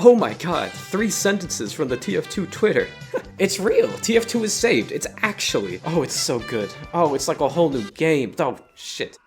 Oh my god, 3 sentences from the TF2 Twitter. It's real, TF2 is saved, it's actually. Oh, it's so good. Oh, it's like a whole new game. Oh, shit.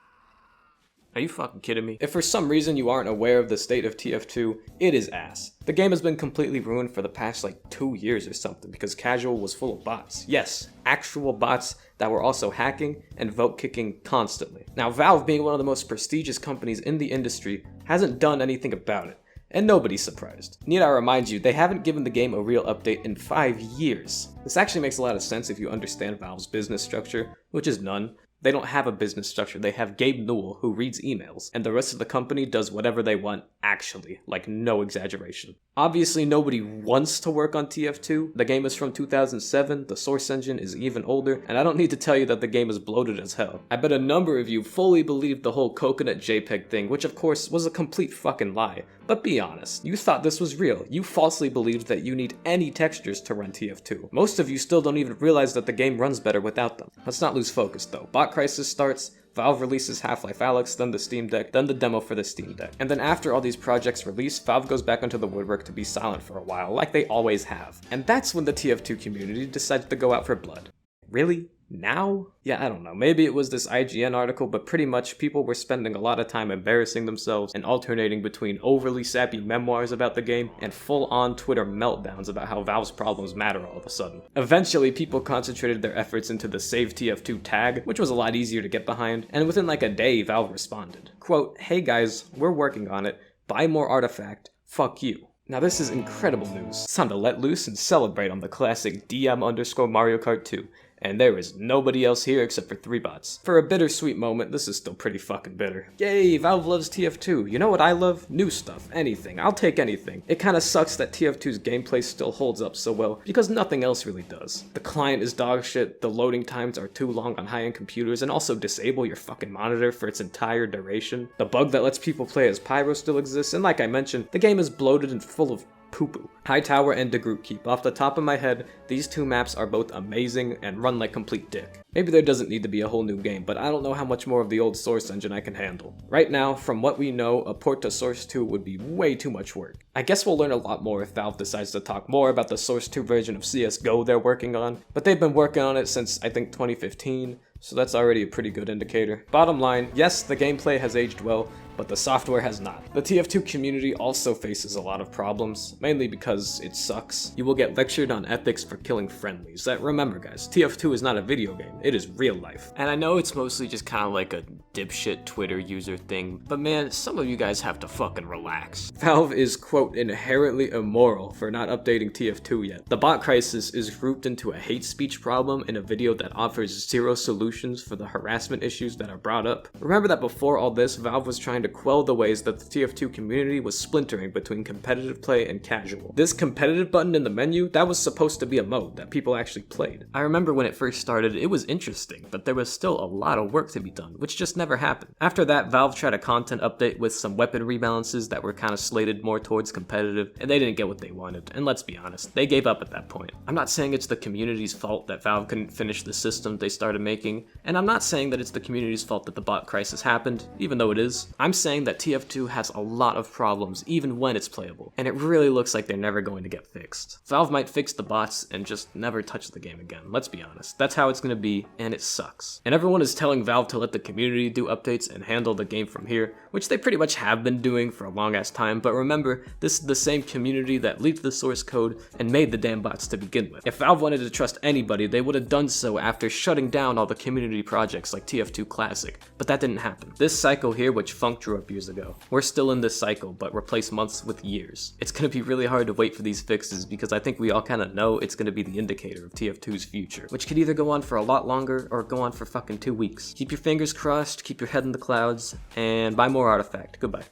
Are you fucking kidding me? If for some reason you aren't aware of the state of TF2, it is ass. The game has been completely ruined for the past like 2 years or something because casual was full of bots. Yes, actual bots that were also hacking and vote kicking constantly. Now Valve, being one of the most prestigious companies in the industry, hasn't done anything about it. And nobody's surprised. Need I remind you, they haven't given the game a real update in 5 years. This actually makes a lot of sense if you understand Valve's business structure, which is none. They don't have a business structure, they have Gabe Newell who reads emails, and the rest of the company does whatever they want, actually, like no exaggeration. Obviously nobody wants to work on TF2, the game is from 2007, the source engine is even older, and I don't need to tell you that the game is bloated as hell. I bet a number of you fully believed the whole coconut JPEG thing, which of course was a complete fucking lie. But be honest, you thought this was real. You falsely believed that you need any textures to run TF2. Most of you still don't even realize that the game runs better without them. Let's not lose focus though. Bot Crisis starts, Valve releases Half-Life Alyx, then the Steam Deck, then the demo for the Steam Deck. And then after all these projects release, Valve goes back into the woodwork to be silent for a while, like they always have. And that's when the TF2 community decides to go out for blood. Really? Now? Yeah, I don't know. Maybe it was this IGN article, but pretty much people were spending a lot of time embarrassing themselves and alternating between overly sappy memoirs about the game and full-on Twitter meltdowns about how Valve's problems matter all of a sudden. Eventually, people concentrated their efforts into the Save TF2 tag, which was a lot easier to get behind, and within like a day, Valve responded. Quote, "Hey guys, we're working on it. Buy more artifact. Fuck you." Now this is incredible news. It's time to let loose and celebrate on the classic DM_Mario Kart 2. And there is nobody else here except for 3 bots. For a bittersweet moment, this is still pretty fucking bitter. Yay, Valve loves TF2. You know what I love? New stuff. Anything. I'll take anything. It kinda sucks that TF2's gameplay still holds up so well, because nothing else really does. The client is dog shit, the loading times are too long on high-end computers, and also disable your fucking monitor for its entire duration. The bug that lets people play as Pyro still exists, and like I mentioned, the game is bloated and full of poo-poo. Hightower and DeGroot Keep. Off the top of my head, these 2 maps are both amazing and run like complete dick. Maybe there doesn't need to be a whole new game, but I don't know how much more of the old Source engine I can handle. Right now, from what we know, a port to Source 2 would be way too much work. I guess we'll learn a lot more if Valve decides to talk more about the Source 2 version of CSGO they're working on, but they've been working on it since, I think, 2015, so that's already a pretty good indicator. Bottom line, yes, the gameplay has aged well, but the software has not. The TF2 community also faces a lot of problems, mainly because it sucks. You will get lectured on ethics for killing friendlies. Remember guys, TF2 is not a video game, it is real life. And I know it's mostly just kind of like a dipshit Twitter user thing, but man, some of you guys have to fucking relax. Valve is, quote, inherently immoral for not updating TF2 yet. The bot crisis is grouped into a hate speech problem in a video that offers 0 solutions for the harassment issues that are brought up. Remember that before all this, Valve was trying to quell the ways that the TF2 community was splintering between competitive play and casual. This competitive button in the menu, that was supposed to be a mode that people actually played. I remember when it first started, it was interesting, but there was still a lot of work to be done, which just never happened. After that, Valve tried a content update with some weapon rebalances that were kind of slated more towards competitive, and they didn't get what they wanted, and let's be honest, they gave up at that point. I'm not saying it's the community's fault that Valve couldn't finish the system they started making, and I'm not saying that it's the community's fault that the bot crisis happened, even though it is. I'm saying that TF2 has a lot of problems even when it's playable, and it really looks like they're never going to get fixed. Valve might fix the bots and just never touch the game again, let's be honest. That's how it's gonna be, and it sucks. And everyone is telling Valve to let the community do updates and handle the game from here, which they pretty much have been doing for a long ass time, but remember, this is the same community that leaked the source code and made the damn bots to begin with. If Valve wanted to trust anybody, they would have done so after shutting down all the community projects like TF2 Classic, but that didn't happen. This cycle here, which Funk drew up years ago, we're still in this cycle, but replace months with years. It's gonna be really hard to wait for these fixes because I think we all kinda know it's gonna be the indicator of TF2's future, which could either go on for a lot longer or go on for fucking 2 weeks. Keep your fingers crossed, keep your head in the clouds, and buy more artifact. Goodbye.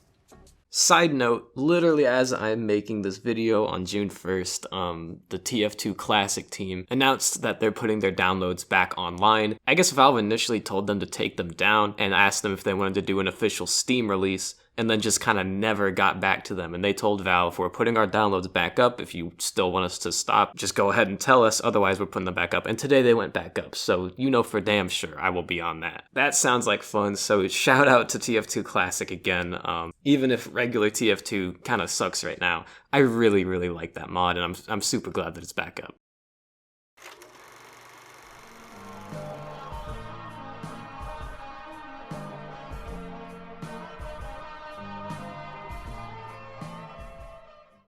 Side note, literally as I'm making this video on June 1st, the TF2 Classic team announced that they're putting their downloads back online. I guess Valve initially told them to take them down and asked them if they wanted to do an official Steam release, and then just kind of never got back to them. And they told Valve, we're putting our downloads back up. If you still want us to stop, just go ahead and tell us. Otherwise, we're putting them back up. And today they went back up. So you know for damn sure I will be on that. That sounds like fun. So shout out to TF2 Classic again. Even if regular TF2 kind of sucks right now, I really, really like that mod, and I'm super glad that it's back up.